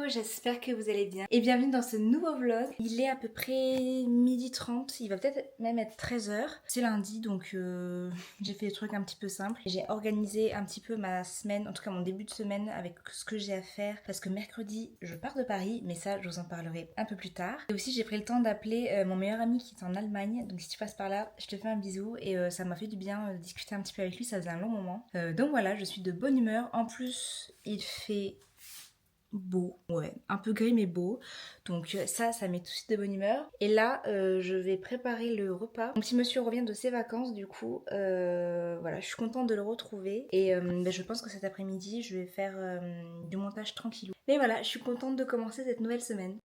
j'espère que vous allez bien et bienvenue dans ce nouveau vlog. Il est à peu près 12h30, il va peut-être même être 13h. C'est lundi donc j'ai fait des trucs un petit peu simples. J'ai organisé un petit peu ma semaine, en tout cas mon début de semaine avec ce que j'ai à faire parce que mercredi je pars de Paris, mais ça je vous en parlerai un peu plus tard. Et aussi j'ai pris le temps d'appeler mon meilleur ami qui est en Allemagne, donc si tu passes par là, je te fais un bisou et ça m'a fait du bien de discuter un petit peu avec lui, ça faisait un long moment. Donc voilà, je suis de bonne humeur. En plus il fait beau, ouais, un peu gris mais beau, donc ça met tout de suite de bonne humeur. Et là je vais préparer le repas. Mon petit monsieur revient de ses vacances, du coup voilà, je suis contente de le retrouver et je pense que cet après-midi je vais faire du montage tranquillou. Mais voilà, je suis contente de commencer cette nouvelle semaine.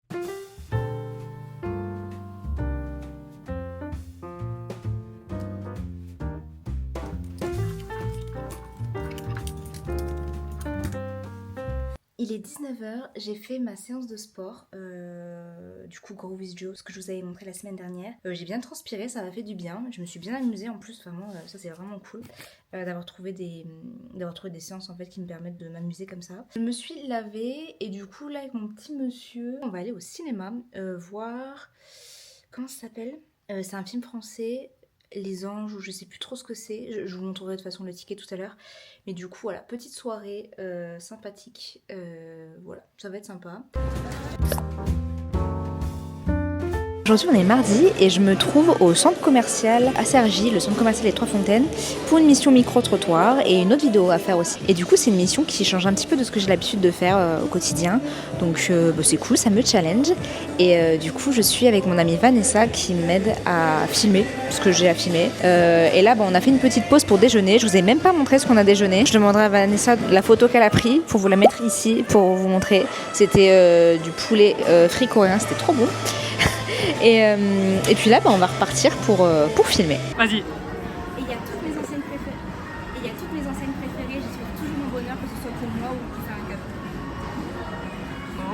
Il est 19h, j'ai fait ma séance de sport, du coup Grow with Joe, ce que je vous avais montré la semaine dernière. J'ai bien transpiré, ça m'a fait du bien, je me suis bien amusée en plus, vraiment, ça c'est vraiment cool d'avoir trouvé des séances en fait qui me permettent de m'amuser comme ça. Je me suis lavée et du coup là avec mon petit monsieur, on va aller au cinéma voir, comment ça s'appelle, c'est un film français, Les Anges, ou je sais plus trop ce que c'est, je vous montrerai de toute façon le ticket tout à l'heure. Mais du coup voilà, petite soirée sympathique, voilà, ça va être sympa. Aujourd'hui on est mardi et je me trouve au centre commercial à Cergy, le centre commercial des Trois Fontaines, pour une mission micro-trottoir et une autre vidéo à faire aussi. Et du coup c'est une mission qui change un petit peu de ce que j'ai l'habitude de faire au quotidien, donc c'est cool, ça me challenge. Et du coup je suis avec mon amie Vanessa qui m'aide à filmer ce que j'ai à filmer. Et là on a fait une petite pause pour déjeuner, je vous ai même pas montré ce qu'on a déjeuné. Je demanderai à Vanessa la photo qu'elle a prise pour vous la mettre ici, pour vous montrer. C'était du poulet frit coréen, c'était trop bon. Et puis là, on va repartir pour filmer. Vas-y. Et il y a toutes mes enseignes préférées. J'espère toujours mon bonheur, que ce soit pour moi ou pour faire un cadeau.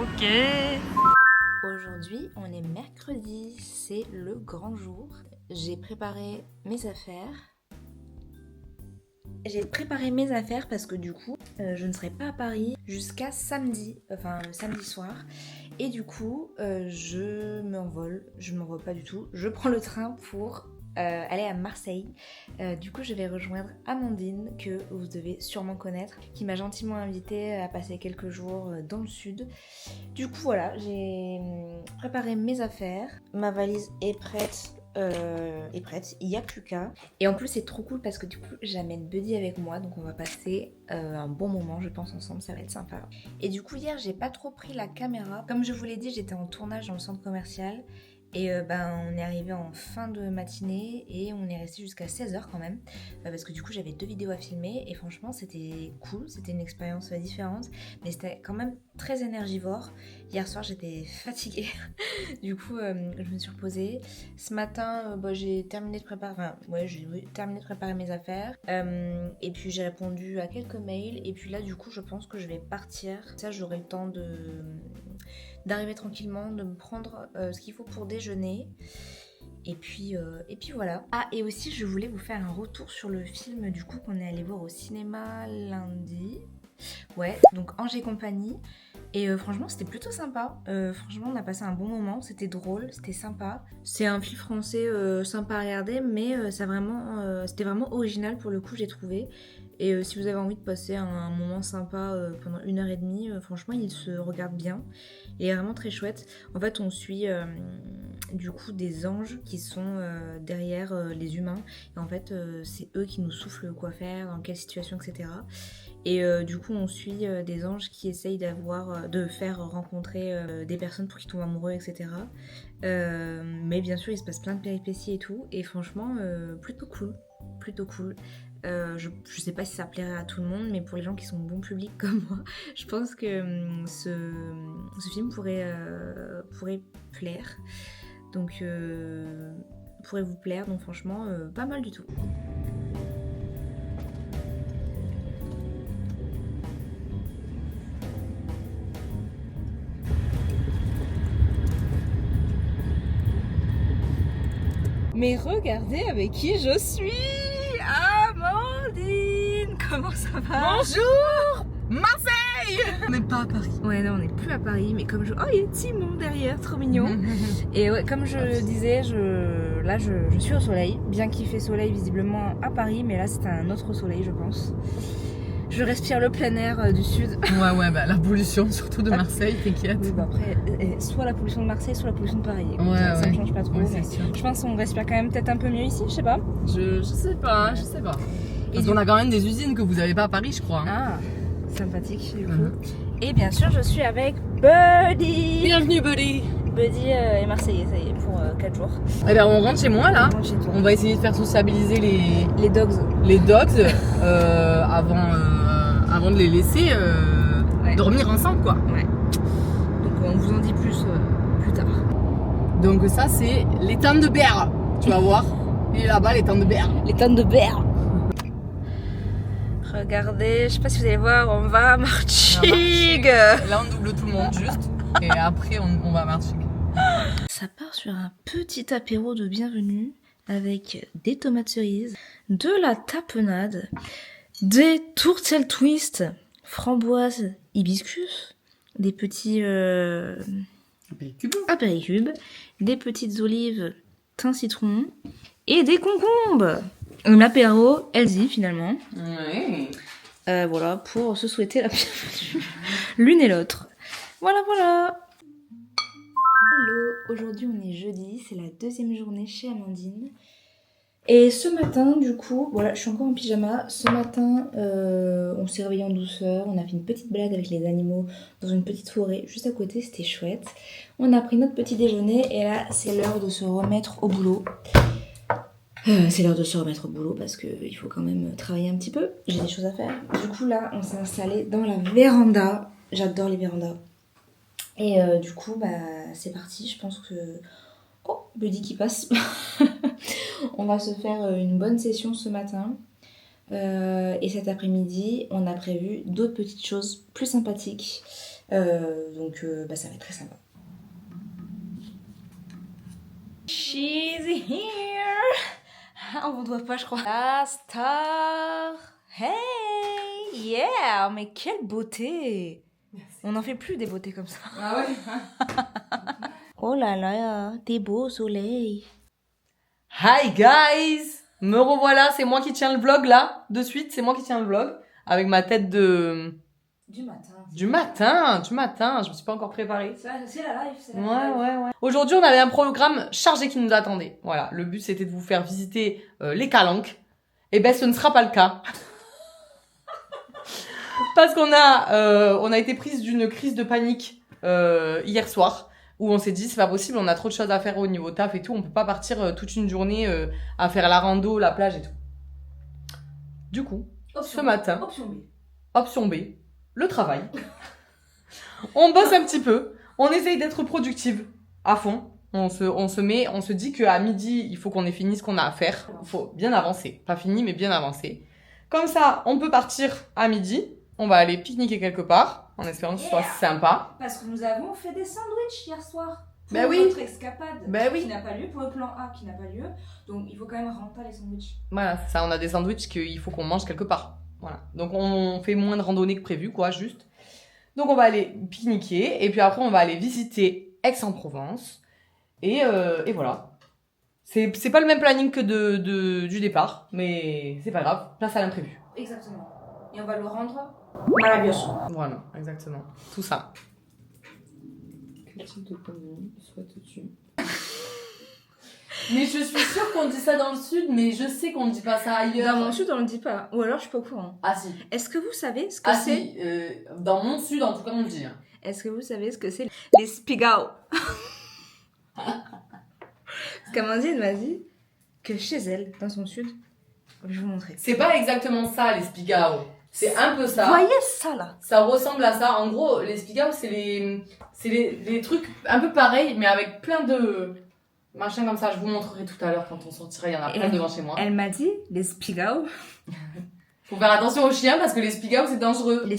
Ok. Aujourd'hui, on est mercredi, c'est le grand jour. J'ai préparé mes affaires. Parce que du coup, je ne serai pas à Paris jusqu'à samedi soir. Et du coup, je m'envole pas du tout. Je prends le train pour aller à Marseille. Du coup, je vais rejoindre Amandine, que vous devez sûrement connaître, qui m'a gentiment invitée à passer quelques jours dans le sud. Du coup, voilà, j'ai préparé mes affaires. Ma valise est prête. Il n'y a plus qu'à. Et en plus c'est trop cool parce que du coup j'amène Buddy avec moi, donc on va passer un bon moment je pense ensemble, ça va être sympa. Et du coup hier j'ai pas trop pris la caméra, comme je vous l'ai dit j'étais en tournage dans le centre commercial. Et on est arrivé en fin de matinée et on est resté jusqu'à 16h quand même, parce que du coup j'avais 2 vidéos à filmer et franchement c'était cool, c'était une expérience différente, mais c'était quand même très énergivore. Hier soir j'étais fatiguée, du coup je me suis reposée. Ce matin j'ai terminé de préparer mes affaires, et puis j'ai répondu à quelques mails et puis là du coup je pense que je vais partir. Ça j'aurai le temps d'arriver tranquillement, de me prendre ce qu'il faut pour déjeuner. Et puis voilà. Ah, et aussi je voulais vous faire un retour sur le film du coup qu'on est allé voir au cinéma lundi. Ouais, donc Ange et compagnie. Et franchement c'était plutôt sympa. Franchement on a passé un bon moment, c'était drôle, c'était sympa. C'est un film français sympa à regarder, mais c'était vraiment original pour le coup j'ai trouvé. Et si vous avez envie de passer un moment sympa pendant 1h30, franchement il se regarde bien. Il est vraiment très chouette. En fait on suit du coup des anges qui sont derrière les humains. Et en fait c'est eux qui nous soufflent quoi faire, dans quelle situation, etc. Et du coup on suit des anges qui essayent de faire rencontrer des personnes pour qu'ils tombent amoureux, etc. Mais bien sûr il se passe plein de péripéties et tout. Et franchement plutôt cool. Je sais pas si ça plairait à tout le monde, mais pour les gens qui sont bon public comme moi, je pense que ce film pourrait plaire. Donc pourrait vous plaire, donc franchement pas mal du tout. Mais regardez avec qui je suis, Amandine. Comment ça va? Bonjour Marseille. On n'est pas à Paris. Ouais, non, on n'est plus à Paris, mais comme je... Oh, il y a Timon derrière, trop mignon. Et ouais, comme je disais, là, je suis au soleil, bien qu'il fait soleil visiblement à Paris, mais là, c'est un autre soleil, je pense. Je respire le plein air du sud. Ouais, bah la pollution, surtout de Marseille, t'inquiète. Oui, bah après, soit la pollution de Marseille, soit la pollution de Paris. Écoute, Ouais, ça me change pas trop, Ouais, mais c'est sûr. je pense qu'on respire quand même peut-être un peu mieux ici, je sais pas. Je sais pas. Parce qu'on a quand même des usines que vous avez pas à Paris, je crois. Ah, sympathique du coup. Et bien sûr, je suis avec Buddy. Bienvenue, Buddy. Buddy est marseillais, ça y est, pour 4 jours. Eh ben, on rentre chez moi là. On rentre chez toi. On va essayer de faire sociabiliser Les dogs. les dogs avant de les laisser dormir ensemble, quoi. Ouais. Donc on vous en dit plus tard. Donc ça, c'est l'étang de Berre. Tu vas voir. Il est là-bas, l'étang de Berre. Les tonnes de berre. Regardez, je sais pas si vous allez voir, on va à Martigues. Là, on double tout le monde juste. Et après, on va à Martigues. Ça part sur un petit apéro de bienvenue avec des tomates cerises, de la tapenade, des tourtelles twist, framboises, hibiscus, des petits apéricubes, des petites olives, thym citron et des concombres. Un apéro healthy finalement. Ouais. Voilà, pour se souhaiter la bienvenue l'une et l'autre. Voilà. Hello, aujourd'hui on est jeudi, c'est la deuxième journée chez Amandine. Et ce matin, du coup, voilà, je suis encore en pyjama. Ce matin, on s'est réveillé en douceur, on a fait une petite balade avec les animaux dans une petite forêt juste à côté, c'était chouette. On a pris notre petit déjeuner et là, c'est l'heure de se remettre au boulot. Parce qu'il faut quand même travailler un petit peu. J'ai des choses à faire. Du coup, là, on s'est installé dans la véranda. J'adore les vérandas. Et du coup, bah, c'est parti. Je pense que... Oh, Buddy qui passe. On va se faire une bonne session ce matin. Et cet après-midi, on a prévu d'autres petites choses plus sympathiques. Donc, bah, ça va être très sympa. She's here. Ah, on ne voit pas, je crois. La star. Hey, yeah, mais quelle beauté. Merci. On n'en fait plus des beautés comme ça. Ah ouais. Oh là là, des beaux soleils. Hi guys, me revoilà, c'est moi qui tiens le vlog là, de suite, c'est moi qui tiens le vlog, avec ma tête de... Du matin, je me suis pas encore préparée. C'est la live, c'est Ouais. Aujourd'hui, on avait un programme chargé qui nous attendait. Voilà, le but c'était de vous faire visiter les calanques. Et ben, ce ne sera pas le cas. Parce qu'on a été prise d'une crise de panique hier soir, où on s'est dit, c'est pas possible, on a trop de choses à faire au niveau taf et tout, on peut pas partir toute une journée à faire la rando, la plage et tout. Du coup, ce matin, option B, le travail. On bosse un petit peu, on essaye d'être productive à fond. On se dit qu'à midi, il faut qu'on ait fini ce qu'on a à faire. Il faut bien avancer. Pas fini, mais bien avancer. Comme ça, on peut partir à midi. On va aller pique-niquer quelque part, en espérant que ce soit sympa. Parce que nous avons fait des sandwichs hier soir. Bah oui. Notre escapade qui n'a pas lieu, pour le plan A qui n'a pas lieu. Donc il faut quand même rentrer les sandwichs. Voilà, c'est ça, on a des sandwichs qu'il faut qu'on mange quelque part. Voilà. Donc on fait moins de randonnée que prévu, quoi, juste. Donc on va aller pique-niquer, et puis après on va aller visiter Aix-en-Provence. Et voilà. C'est pas le même planning que du départ, mais c'est pas grave, place à l'imprévu. Exactement. Et on va le rendre à la bioche. Voilà, exactement. Tout ça. Quel type de connerie souhaites-tu? Mais je suis sûre qu'on dit ça dans le sud, mais je sais qu'on ne dit pas ça ailleurs. Dans mon sud, on le dit pas. Ou alors, je suis pas au courant. Ah si. Est-ce que vous savez ce que c'est? Si. Dans mon sud, en tout cas, on le dit. Est-ce que vous savez ce que c'est les spigao? Parce qu'Amandine m'a dit que chez elle, dans son sud, je vais vous montrer. C'est pas exactement ça, les spigao. C'est un peu ça. Vous voyez ça, là? Ça ressemble à ça. En gros, les spigao, c'est les trucs un peu pareils, mais avec plein de... machin comme ça, je vous montrerai tout à l'heure quand on sortira, il y en a plein devant chez moi. Elle m'a dit, les spigao. Faut faire attention aux chiens parce que les spigao c'est dangereux. Les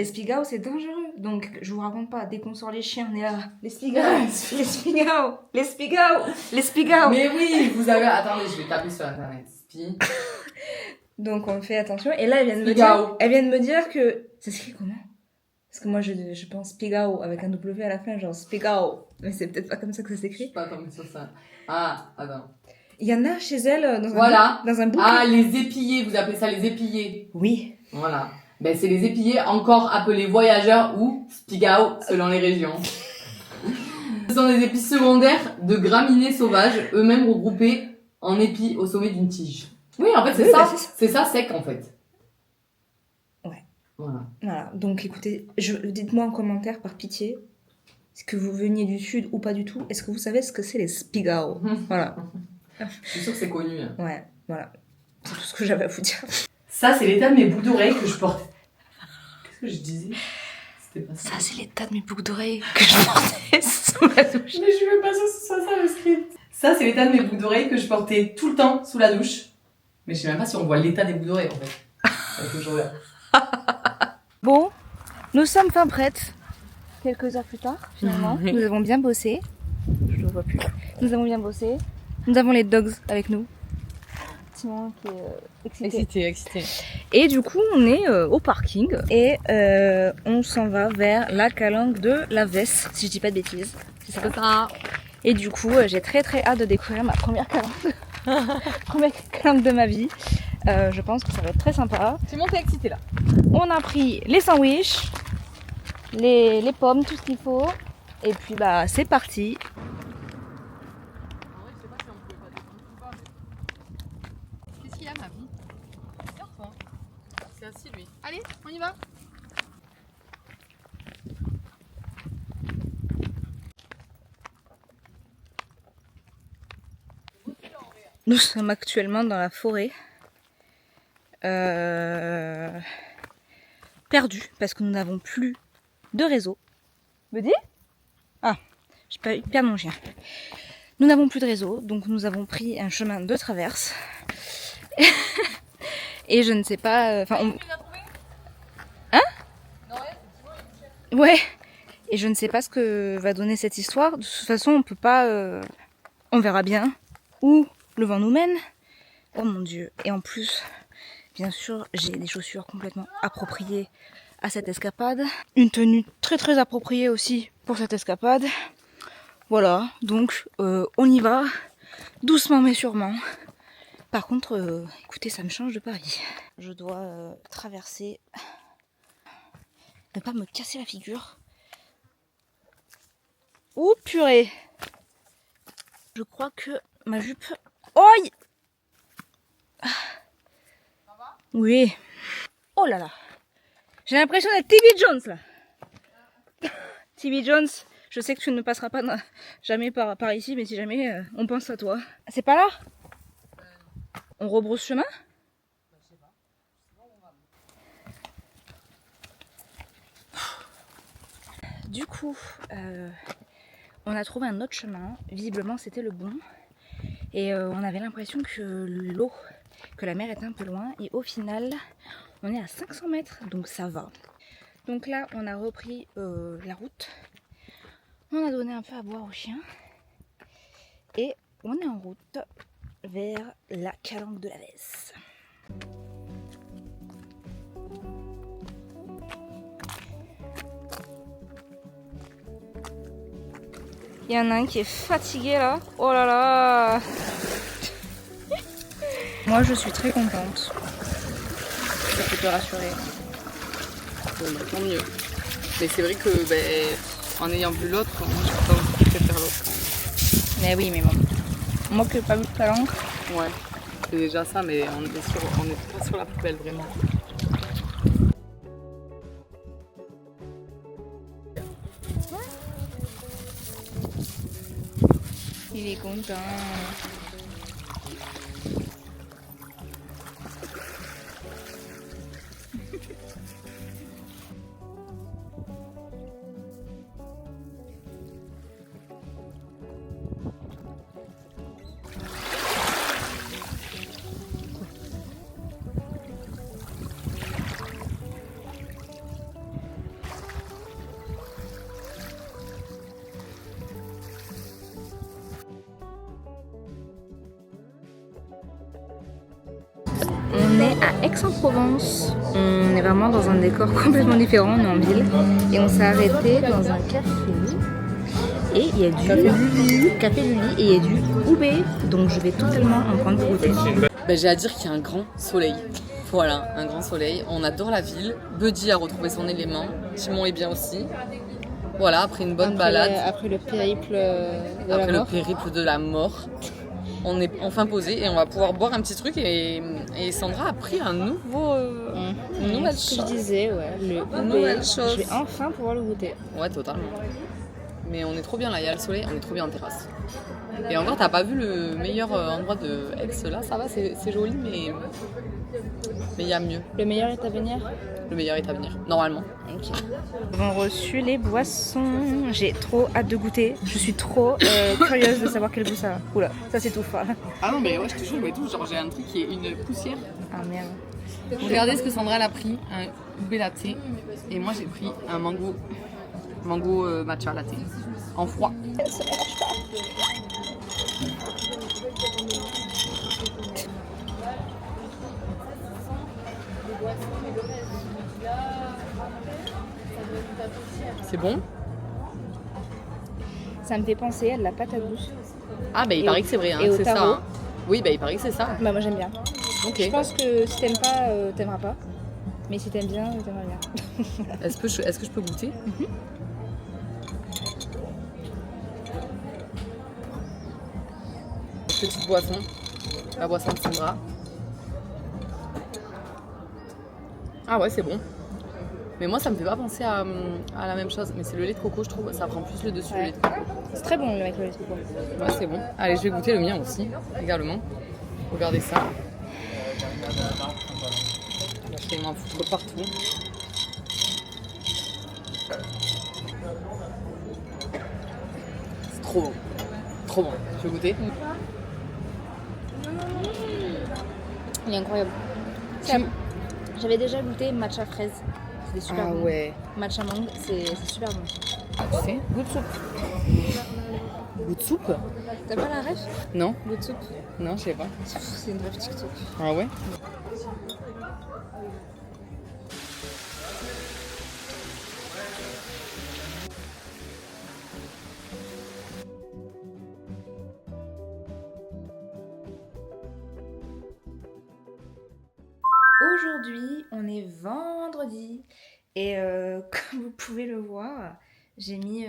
spigao c'est dangereux. Donc je vous raconte pas, dès qu'on sort les chiens, on est là. Les spigao, les spigao, les spigao, les spigao. Mais oui, vous avez... Attendez, je vais taper sur internet. Donc on fait attention. Et là elle vient de me dire que... Ça s'écrit comment? Parce que moi, je pense Spigao avec un W à la fin, genre Spigao. Mais c'est peut-être pas comme ça que ça Je s'écrit. suis pas tombée sur ça. Ah, attends. Il y en a chez elle Voilà. dans un bouquet. Ah, les épillés, vous appelez ça les épillés. Oui. Voilà. Ben, c'est les épillés, encore appelés voyageurs ou spigao selon les régions. Ce sont des épis secondaires de graminées sauvages, eux-mêmes regroupés en épis au sommet d'une tige. Oui, en fait, c'est Oui, ça. bah, c'est ça. C'est ça sec, en fait. Ouais. Voilà. Voilà. Donc écoutez, dites-moi en commentaire par pitié, est-ce que vous veniez du sud ou pas du tout, est-ce que vous savez ce que c'est les Spigao? Voilà. Je suis sûre que c'est connu. Hein. Ouais, voilà. C'est tout ce que j'avais à vous dire. Ça, c'est l'état de mes boucles d'oreilles que je porte. Qu'est-ce que je disais? C'était pas ça. Ça, c'est l'état de mes boucles d'oreilles que je portais sous la douche. Mais je veux pas que ce soit ça le script. Ça, c'est l'état de mes boucles d'oreilles que je portais tout le temps sous la douche. Mais je sais même pas si on voit l'état des boucles d'oreilles en fait. Avec le jour-là. Bon, nous sommes fin prêtes. Quelques heures plus tard, finalement. Nous avons bien bossé. Je le vois plus. Nous avons bien bossé. Nous avons les dogs avec nous. Simon qui est excité. Excité. Et du coup, on est au parking et on s'en va vers la calanque de la Vesse, si je dis pas de bêtises. C'est ça. Et du coup, j'ai très très hâte de découvrir ma première calanque. Première calanque de ma vie. Je pense que ça va être très sympa. Simon, t'es excité là. On a pris les sandwichs, les pommes, tout ce qu'il faut. Et puis bah c'est parti. Qu'est-ce qu'il y a, ma vie? Regarde-toi. C'est assis, lui. Allez, on y va. Nous sommes actuellement dans la forêt. Perdus parce que nous n'avons plus de réseau. Me dis? Ah, j'ai pas eu perdre mon chien. Nous n'avons plus de réseau, donc nous avons pris un chemin de traverse. Et je ne sais pas. Enfin, Hein? Ouais. Et je ne sais pas ce que va donner cette histoire. De toute façon, on peut pas. On verra bien où le vent nous mène. Oh mon dieu. Et en plus, bien sûr, j'ai des chaussures complètement appropriées à cette escapade. Une tenue très très appropriée aussi pour cette escapade. Voilà, donc on y va, doucement mais sûrement. Par contre, écoutez, ça me change de Paris. Je dois traverser, ne pas me casser la figure. Oh purée! Je crois que ma jupe... Oi! Oui. Oh là là. J'ai l'impression d'être TV Jones là. TV Jones, je sais que tu ne passeras pas jamais par ici, mais si jamais on pense à toi. C'est pas là? On rebrousse chemin? Du coup, on a trouvé un autre chemin. Visiblement, c'était le bon. Et on avait l'impression que la mer était un peu loin. Et au final, on est à 500 mètres, donc ça va. Donc là, on a repris la route. On a donné un peu à boire aux chiens. Et on est en route vers la calanque de la Vesse. Il y en a un qui est fatigué là. Oh là là. Moi je suis très contente. Ça peut te rassurer. Bon, bah, tant mieux. Mais c'est vrai que, en ayant vu l'autre, moi je préfère l'autre. Mais oui, mais bon. Moi qui n'ai pas vu de calanque. Ouais, c'est déjà ça, mais on est pas sur la poubelle vraiment. Il est content. est à Aix-en-Provence. On est vraiment dans un décor complètement différent, on est en ville. Et on s'est arrêté dans un café. Et il y a du Café Luli et il y a du Oubé. Donc je vais totalement en prendre pour goûter. Ben, j'ai à dire qu'il y a un grand soleil. Voilà, un grand soleil. On adore la ville. Buddy a retrouvé son élément. Timon est bien aussi. Voilà, après une bonne balade. Après le périple Le périple de la mort. On est enfin posé et on va pouvoir boire un petit truc et Sandra a pris un nouveau, une nouvelle ce que chose. je disais, ouais, le Nouvelle Oubé. chose. Je vais enfin pouvoir le goûter. Ouais, totalement. Mais on est trop bien là, il y a le soleil, on est trop bien en terrasse. Et encore, t'as pas vu le meilleur endroit de Aix là, ça va, c'est joli, mais il y a mieux. Le meilleur est à venir. Le meilleur est à venir, normalement. Ok. Nous avons reçu les boissons. J'ai trop hâte de goûter. Je suis trop curieuse de savoir quel goût ça a. Oula, ça s'étouffe. Ah non, mais ouais, je te jure, mais tout, genre j'ai un truc qui est une poussière. Ah merde. Regardez ce que Sandra elle a pris, un Oubé latte, et moi j'ai pris un mango matcha latte, en froid. C'est bon? Ça me fait penser à de la pâte à gousse. Ah bah il Et paraît au- que c'est vrai, hein, et au c'est ça. taro. Hein. Oui, bah il paraît que c'est ça. Bah moi j'aime bien. Ok. Je pense que si t'aimes pas, t'aimeras pas. Mais si t'aimes bien, t'aimeras bien. Est-ce que je peux goûter? Petite boisson, la boisson de Sandra. Ah ouais, c'est bon. Mais moi, ça me fait pas penser à la même chose. Mais c'est le lait de coco, je trouve. Ça prend plus le dessus, le Ouais. lait de coco. C'est très bon le mec le lait de coco. Ouais, c'est bon. Allez, je vais goûter le mien aussi, également. Regardez ça. Je vais m'en foutre partout. C'est trop bon. Trop bon. Je vais goûter. Il est incroyable. J'avais déjà goûté matcha fraise. C'était super Ah bon. ouais. Matcha mangue, c'est super bon. Ah, tu sais, goût de soupe. Goût de soupe? T'as pas la ref? Non, Goût de soupe. non, je sais pas. C'est une ref TikTok. Ah ouais? Aujourd'hui, on est vendredi et comme vous pouvez le voir, j'ai mis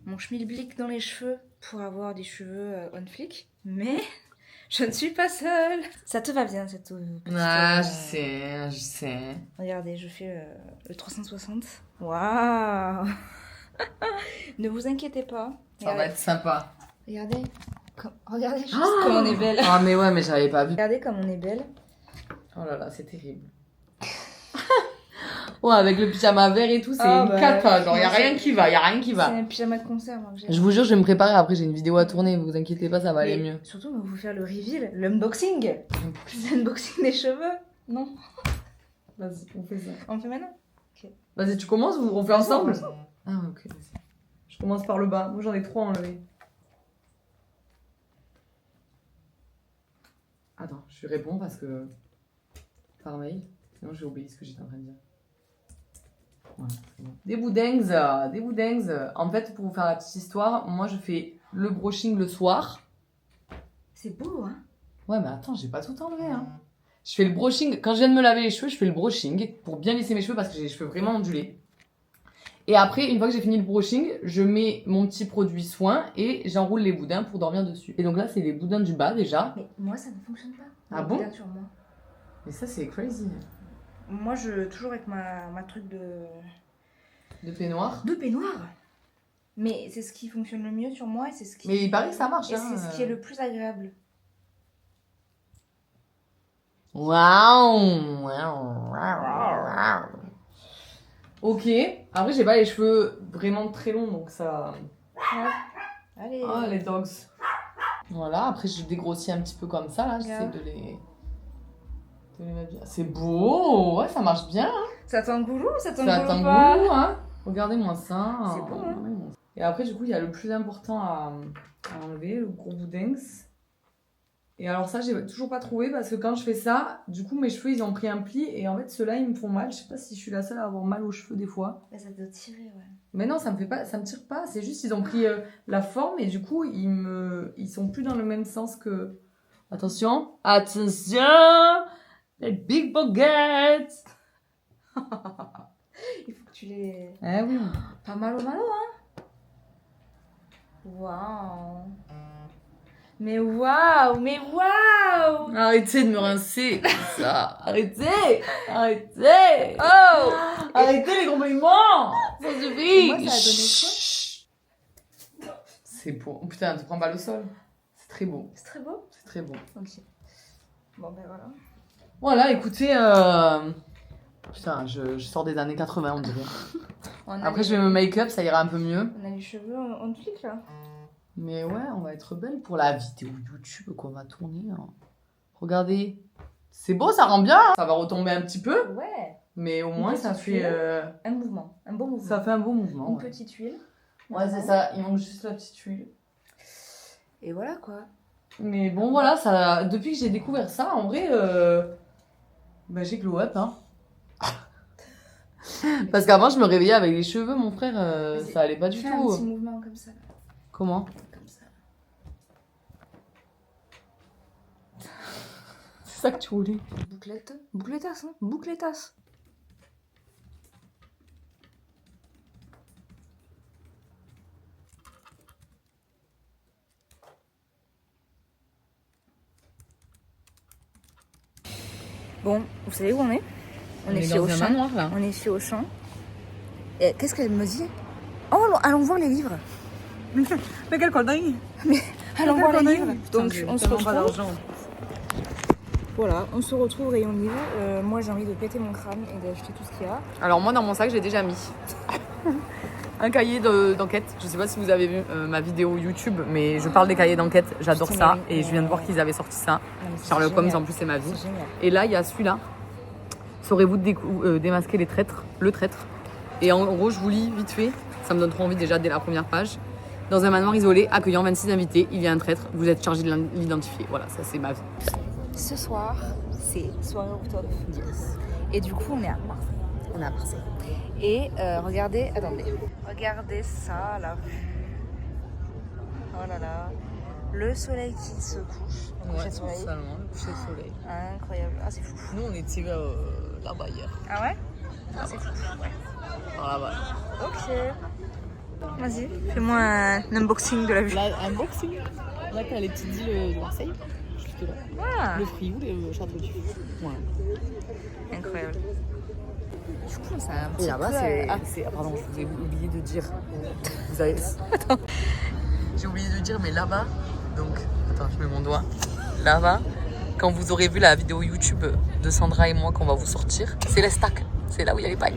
mon schmilblick dans les cheveux pour avoir des cheveux on flic, mais je ne suis pas seule. Ça te va bien cette petite, Ah, je sais. Regardez, je fais le 360. Waouh. Ne vous inquiétez pas. Ça va être sympa. Regardez, regardez juste comme on est belle. Ah mais ouais, mais j'avais pas vu. Regardez comme on est belle. Oh là là, c'est terrible. Ouais, avec le pyjama vert et tout, c'est Ah une bah, cata. Genre, y a moi, rien qui va, y a rien qui C'est va. un pyjama de concert moi, que j'ai. Je vous jure, je vais me préparer. Après, j'ai une vidéo à tourner. Vous inquiétez pas, ça va aller Mais mieux. surtout, on va vous faire le reveal, l'unboxing. L'unboxing des cheveux. Non, Vas-y, on fait ça. on le fait maintenant. Vas-y, tu commences ou on fait ensemble? Ah, ok, vas-y. Je commence par le bas. Moi, j'en ai 3 enlevés. Attends, je lui réponds parce que... Par mail. Sinon, j'ai oublié ce que j'étais en train de dire. Voilà, c'est bon. Des boudins. En fait, pour vous faire la petite histoire, moi, je fais le brushing le soir. C'est beau, hein. Ouais, mais attends, j'ai pas tout enlevé, hein. Je fais le brushing. Quand je viens de me laver les cheveux, je fais le brushing pour bien lisser mes cheveux parce que j'ai les cheveux vraiment ondulés. Et après, une fois que j'ai fini le brushing, je mets mon petit produit soin et j'enroule les boudins pour dormir dessus. Et donc là, c'est les boudins du bas déjà. Mais moi, ça ne fonctionne pas. Ah Le bon boudin sur moi. Mais ça, c'est crazy. Moi, toujours avec ma truc De peignoir. de peignoir. Mais c'est ce qui fonctionne le mieux sur moi et c'est ce qui. Mais il paraît que ça marche, Et hein. c'est ce qui est le plus agréable. Waouh. Ok. Après, j'ai pas les cheveux vraiment très longs, donc ça... Ouais. Allez. Ah, les dogs. Voilà, après, je dégrossis un petit peu comme ça, là. J'essaie de les mettre bien. C'est beau. Ouais, ça marche bien. Hein. Ça t'engoule ou ça Ça t'engoule pas? t'engoule, hein. Regardez-moi ça. C'est bon, hein. Et après, du coup, il y a le plus important à enlever, le gros boudin. Et alors ça, j'ai toujours pas trouvé parce que quand je fais ça, du coup, mes cheveux, ils ont pris un pli et en fait, ceux-là, ils me font mal. Je sais pas si je suis la seule à avoir mal aux cheveux des fois. Bah, ça doit tirer, ouais. Mais non, ça me tire pas. C'est juste, ils ont pris la forme et du coup, ils sont plus dans le même sens que... Attention, attention, les big baguettes. Il faut que tu les... Eh oui. Pas mal au malo, hein. Waouh. Mais waouh, mais waouh. Arrêtez de me rincer comme ça. Arrêtez. Arrêtez. Oh. Arrêtez les compliments. Ça suffit. Et moi, ça a donné quoi? C'est beau. Oh, putain, tu prends pas le sol. C'est très beau. C'est très beau. C'est très beau. Ok. Bon, ben voilà. Voilà, écoutez, putain, je sors des années 80, on dirait. Après, je vais me make-up, ça ira un peu mieux. On a les cheveux en flic, là. Mais ouais, on va être belle pour la vidéo YouTube qu'on va tourner. Hein. Regardez. C'est beau, ça rend bien. Hein. Ça va retomber un petit peu. Ouais. Mais au moins, ça fait... Un mouvement. Un beau mouvement. Ça fait un beau mouvement. Une ouais. petite huile. Ouais, c'est ça. Il manque juste la petite huile. Et voilà, quoi. Mais bon, voilà, ça, depuis que j'ai découvert ça, en vrai, bah, j'ai glow up. Hein. Parce qu'avant, je me réveillais avec les cheveux, mon frère, ça allait pas du Fais tout. un petit mouvement comme ça. Là. Comment? Comme ça. C'est ça que tu voulais? Bouclette. Boucletasse, hein. Boucletasse. Bon, vous savez où on est? On est chez Auchan. manoir, là. On est chez Auchan. Et qu'est-ce qu'elle me dit? Oh, allons voir les livres. Mais quelle connerie! Allons voir les livres. Putain, Donc, j'ai on se tellement pas retrouve. d'argent. Voilà, on se retrouve rayon livre. Moi, j'ai envie de péter mon crâne et d'acheter tout ce qu'il y a. Alors moi, dans mon sac, j'ai déjà mis un cahier d'enquête. Je sais pas si vous avez vu ma vidéo YouTube, mais je parle des cahiers d'enquête. J'adore Putain, ça. mais oui. Et je viens de voir qu'ils avaient sorti ça. Non, mais c'est Sherlock Holmes, génial. en plus, c'est ma vie. C'est génial. Et là, il y a celui-là. Saurez-vous démasquer les traîtres, le traître. Et en gros, je vous lis vite fait. Ça me donne trop envie déjà dès la première page. Dans un manoir isolé, accueillant 26 invités, il y a un traître. Vous êtes chargé de l'identifier. Voilà, ça c'est ma vie. Ce soir, c'est soirée rooftop. Et du coup, on est à Marseille. On est à Marseille. Et regardez, attendez. Regardez ça, la vue. Oh là là. Le soleil qui se couche. Le coucher de soleil. le coucher de soleil. Incroyable. Ah, c'est fou. Nous, on est tirés là-bas hier. Ah ouais? Ah, c'est fou. Là-bas. Ok. Vas-y, fais-moi un unboxing de la vue. Là, unboxing. Là, t'as les petites îles de Marseille. Juste là. Ah, Le Frioul et le Château d'If. Ouais. incroyable. Du coup, c'est un petit Et là-bas, peu... pardon, je vous ai oublié de dire. Vous avez... Attends. J'ai oublié de dire, mais là-bas, donc, attends, je mets mon doigt. Là-bas, quand vous aurez vu la vidéo YouTube de Sandra et moi qu'on va vous sortir, c'est l'Estac. C'est là où il y a les bagnes.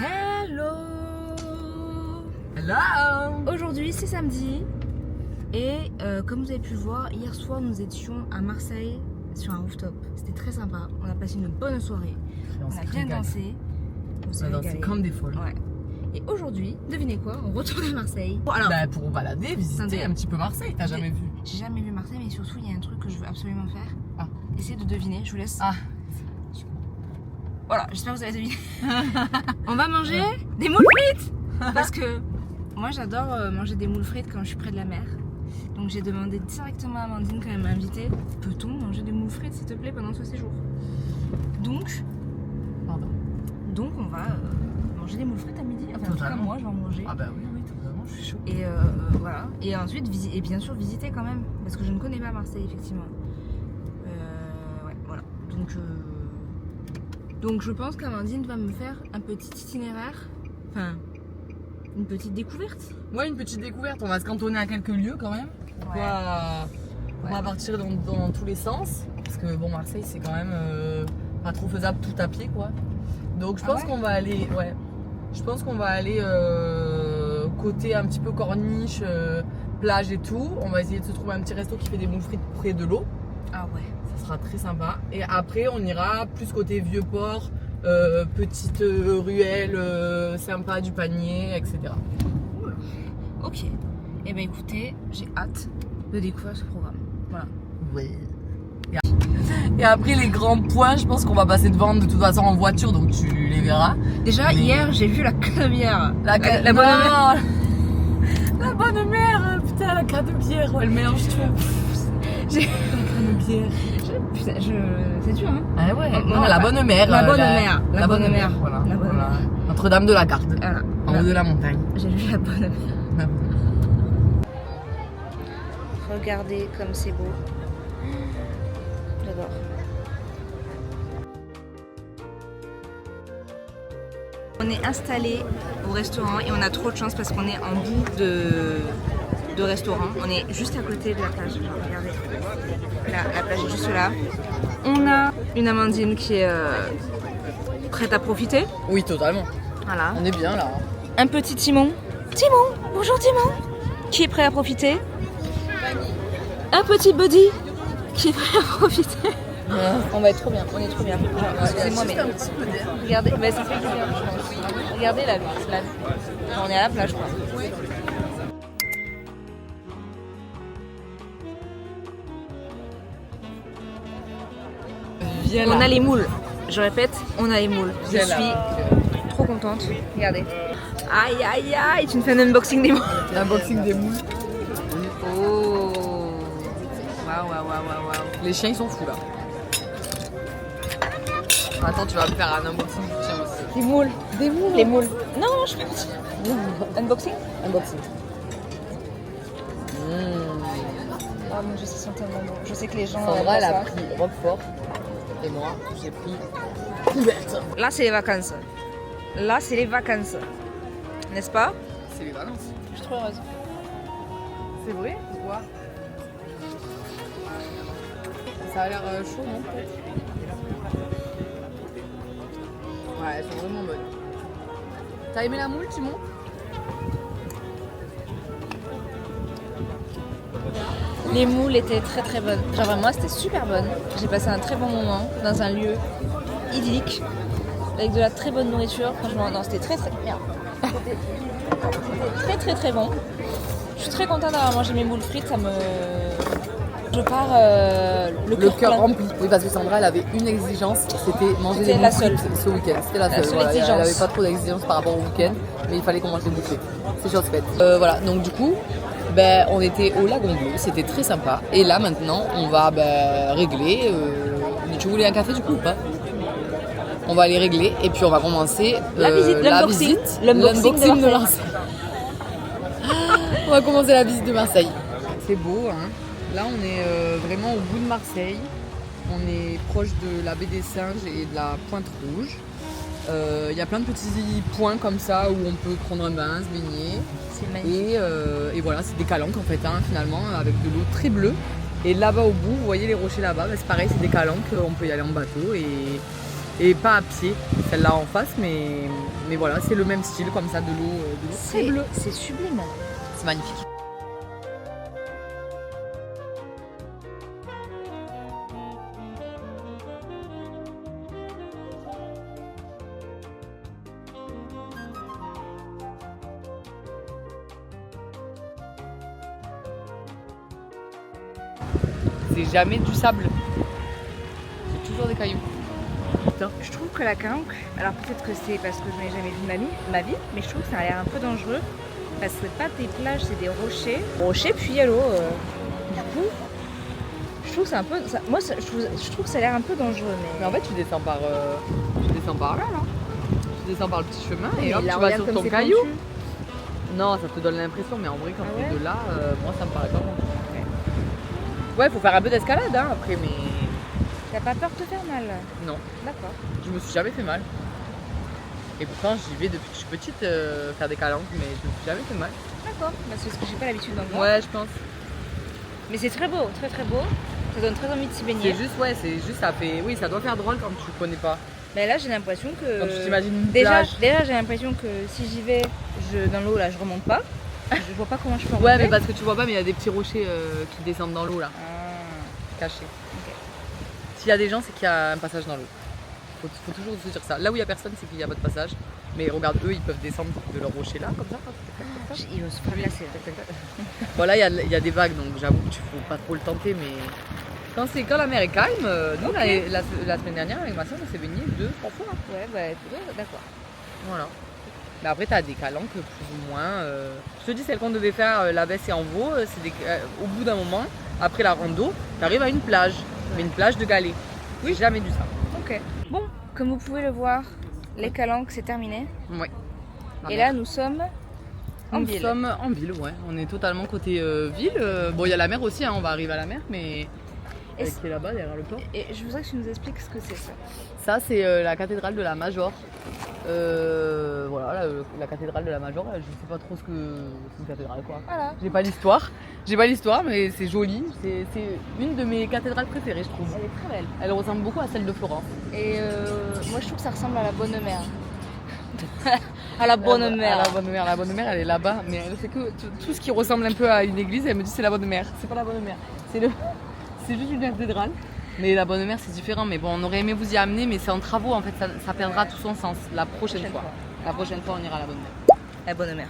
Hello. Hello. Aujourd'hui, c'est samedi. Et comme vous avez pu le voir, hier soir, nous étions à Marseille sur un rooftop. C'était très sympa. On a passé une bonne soirée. On a bien dansé. On s'est régalé. comme des folles. Ouais. Et aujourd'hui, devinez quoi? On retourne à Marseille. Bon, alors, Bah, pour balader, visiter Attendez. un petit peu Marseille, t'as jamais vu? j'ai jamais vu Marseille, mais surtout, il y a un truc que je veux absolument faire. Ah. Essayez de deviner, je vous laisse. Ah. Voilà, j'espère que vous avez deviné. On va manger des moules frites. Parce que moi, j'adore manger des moules frites quand je suis près de la mer. Donc j'ai demandé directement à Amandine quand elle m'a invitée, peut-on manger des moules frites s'il te plaît pendant ce séjour? Donc on va manger des moules frites à midi. Enfin en tout cas Totalement. moi je vais en manger. Ah bah oui, totalement, je suis chaud. Et voilà. Et ensuite et bien sûr visiter quand même. Parce que je ne connais pas Marseille effectivement. Ouais voilà. Donc je pense qu'Amandine va me faire un petit itinéraire. Enfin une petite découverte. Ouais, une petite découverte. On va se cantonner à quelques lieux quand même. Ouais. On va partir dans tous les sens. Parce que bon, Marseille, c'est quand même pas trop faisable tout à pied, quoi. Donc je pense qu'on va aller. Ouais. Je pense qu'on va aller côté un petit peu corniche, plage et tout. On va essayer de se trouver un petit resto qui fait des moules frites près de l'eau. Ah ouais. Ça sera très sympa. Et après, on ira plus côté vieux port, petite ruelle sympa du panier, etc. Ok. Eh ben écoutez, j'ai hâte de découvrir ce programme. Voilà. Oui. Et après les grands points, je pense qu'on va passer devant de toute façon en voiture, donc tu les verras. Déjà, hier, j'ai vu la canne-bière. La bonne mère. La bonne mère, putain, la canne de bière, elle mélange tout. J'ai- La canne de bière. Putain, c'est dur, hein. Ah ouais, On non, a la pas- bonne mère. La bonne mère. La bonne mère. Voilà. La bonne Voilà. Notre-Dame de la Garde, Voilà. en haut de la montagne. J'ai vu la bonne mère. Regardez comme c'est beau. J'adore. On est installé au restaurant et on a trop de chance parce qu'on est en bout de restaurant. On est juste à côté de la plage. Genre, regardez. La plage est juste là. On a une Amandine qui est prête à profiter. Oui, totalement. Voilà. On est bien là. Un petit Timon. Timon, bonjour Timon. Qui est prêt à profiter. Un petit Buddy qui est prêt à profiter. On va être trop bien, on est trop bien. Excusez-moi, mais regardez, mais ça fait du bien, je pense. Regardez la vue. On est à la plage, quoi. On a les moules. Je répète, on a les moules. Je suis trop contente. Regardez. Aïe, aïe, aïe. Tu me fais un unboxing des moules. L'unboxing des moules. Oh. Waouh. Les chiens ils sont fous là. Attends, tu vas me faire un unboxing du chien aussi. Des moules. Les moules. Non, je fais pas. Unboxing. Unboxing. Ah mon Dieu, ça sent tellement bon. Je sais que les gens. Sandra elle aiment a ça. pris Roquefort et moi j'ai pris couverte. Là, c'est les vacances. Là, c'est les vacances. N'est-ce pas? C'est les vacances. Je suis trop heureuse. C'est vrai? Pourquoi? Ça a l'air chaud, non? Peut-être. Ouais, elles sont vraiment bonnes. T'as aimé la moule, Timon? Les moules étaient très très bonnes. Genre vraiment, c'était super bonne. J'ai passé un très bon moment dans un lieu idyllique avec de la très bonne nourriture. Franchement, non, c'était très très bien. C'était très très bon. Je suis très contente d'avoir mangé mes moules frites. Ça me, je pars le cœur plein. Rempli. Oui, parce que Sandra elle avait une exigence, c'était manger des C'était la moules seule. frites ce week-end. C'était la seule. seule Voilà, elle exigence. avait pas trop d'exigence par rapport au week-end, mais il fallait qu'on mange des moules frites. C'est chose faite. Voilà, donc du coup. Ben, on était au Lagon Bleu, c'était très sympa. Et là maintenant, on va régler. Tu voulais un café du coup ou pas? On va aller régler et puis on va commencer La visite, l'unboxing de Marseille. On va commencer la visite de Marseille. C'est beau, hein. Là, on est vraiment au bout de Marseille. On est proche de la baie des Singes et de la Pointe Rouge. Il y a plein de petits points comme ça où on peut prendre un bain, se baigner. C'est magnifique. Et voilà, c'est des calanques en fait, hein, finalement, avec de l'eau très bleue. Et là-bas au bout, vous voyez les rochers là-bas, c'est pareil, c'est des calanques, on peut y aller en bateau et pas à pied, celle-là en face, mais voilà, c'est le même style comme ça, de l'eau très bleue. C'est sublime. C'est magnifique. C'est jamais du sable. C'est toujours des cailloux. Je trouve que la calanque, alors peut-être que c'est parce que je n'ai jamais vu de ma vie, mais je trouve que ça a l'air un peu dangereux. Parce que c'est pas des plages, c'est des rochers. Rochers, puis il y a l'eau. Du coup, je trouve que c'est un peu. Je trouve que ça a l'air un peu dangereux. Mais en fait, tu descends par là. Tu descends par le petit chemin et hop, là, tu vas regarde sur comme ton c'est caillou. pentu. Non, ça te donne l'impression, mais en vrai, quand Ah tu es ouais de là, moi, ça me paraît pas bon. Ouais, faut faire un peu d'escalade hein, après, mais T'as pas peur de te faire mal? non, D'accord. je me suis jamais fait mal. Et pourtant, j'y vais depuis que je suis petite faire des calanques, mais je me suis jamais fait mal. D'accord. Bah, c'est parce que j'ai pas l'habitude d'en voir. Ouais, je pense. Mais c'est très beau, très très beau. Ça donne très envie de s'y baigner. C'est juste, ça fait. Oui, ça doit faire drôle quand tu connais pas. Mais là, j'ai l'impression que. Quand tu t'imagines une déjà, plage. j'ai l'impression que si j'y vais, dans l'eau là, je remonte pas. Je vois pas comment je peux remonter. Ouais, mais parce que tu vois pas, mais il y a des petits rochers qui descendent dans l'eau là, Ah. cachés. Ok. S'il y a des gens, c'est qu'il y a un passage dans l'eau. Faut toujours se dire ça. Là où il y a personne, c'est qu'il y a pas de passage. Mais regarde, eux, ils peuvent descendre de leur rocher là, comme ça. Ils vont se faire glacer. Bon, là, il y a des vagues, donc j'avoue que tu faut pas trop le tenter, mais quand la mer est calme, nous, la semaine dernière, avec ma soeur, on s'est baigné 2-3 fois. Ouais, bah, d'accord. Voilà. Mais après, t'as des calanques plus ou moins. Je te dis, celle qu'on devait faire, la baisse et en veau, au bout d'un moment, après la rando, t'arrives à une plage, mais une plage de galets. Oui, j'ai jamais vu ça. Ok. Bon, comme vous pouvez le voir, les calanques, c'est terminé. Ouais. Et là, nous sommes en Nous ville. sommes en ville, ouais. On est totalement côté ville. Bon, il y a la mer aussi, hein, on va arriver à la mer, mais Et qui est là-bas derrière le port. Et je voudrais que tu nous expliques ce que c'est ça. Ça, c'est la cathédrale de la Major. Voilà, la cathédrale de la Major. Je sais pas trop ce que c'est une cathédrale, quoi. Voilà. J'ai pas l'histoire, mais c'est joli. C'est une de mes cathédrales préférées, je trouve. Elle est très belle. Elle ressemble beaucoup à celle de Florence. Et moi, je trouve que ça ressemble à la Bonne Mère. À la Bonne Mère. La Bonne Mère, elle est là-bas, mais elle fait que tout ce qui ressemble un peu à une église. Elle me dit c'est la Bonne Mère. C'est pas la Bonne Mère. C'est juste une cathédrale. Mais la Bonne Mère, c'est différent. Mais bon, on aurait aimé vous y amener, mais c'est en travaux. En fait, ça perdra tout son sens la prochaine fois. La prochaine fois, on ira à la Bonne Mère. La Bonne Mère.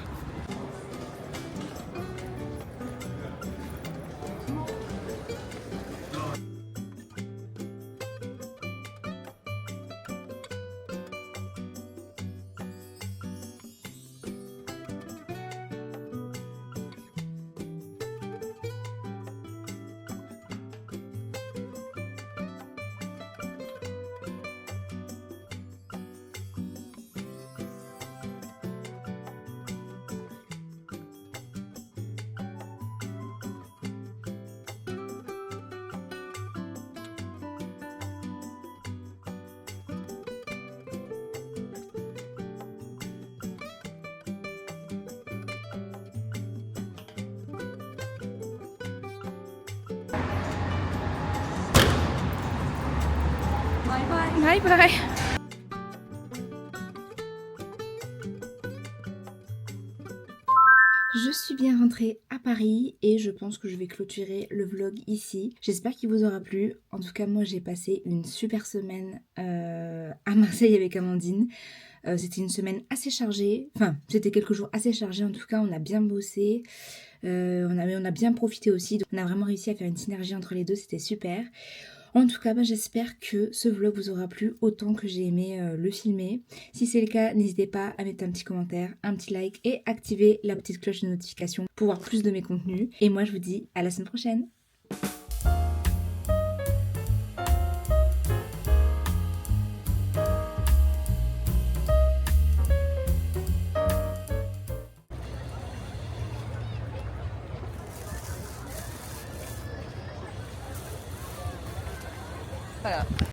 Bye bye. Je suis bien rentrée à Paris et je pense que je vais clôturer le vlog ici. J'espère qu'il vous aura plu. En tout cas, moi j'ai passé une super semaine à Marseille avec Amandine. C'était une semaine assez chargée. Enfin, c'était quelques jours assez chargés. En tout cas, on a bien bossé. On a bien profité aussi. Donc, on a vraiment réussi à faire une synergie entre les deux. C'était super. En tout cas, j'espère que ce vlog vous aura plu autant que j'ai aimé le filmer. Si c'est le cas, n'hésitez pas à mettre un petit commentaire, un petit like et activer la petite cloche de notification pour voir plus de mes contenus. Et moi, je vous dis à la semaine prochaine. Voilà.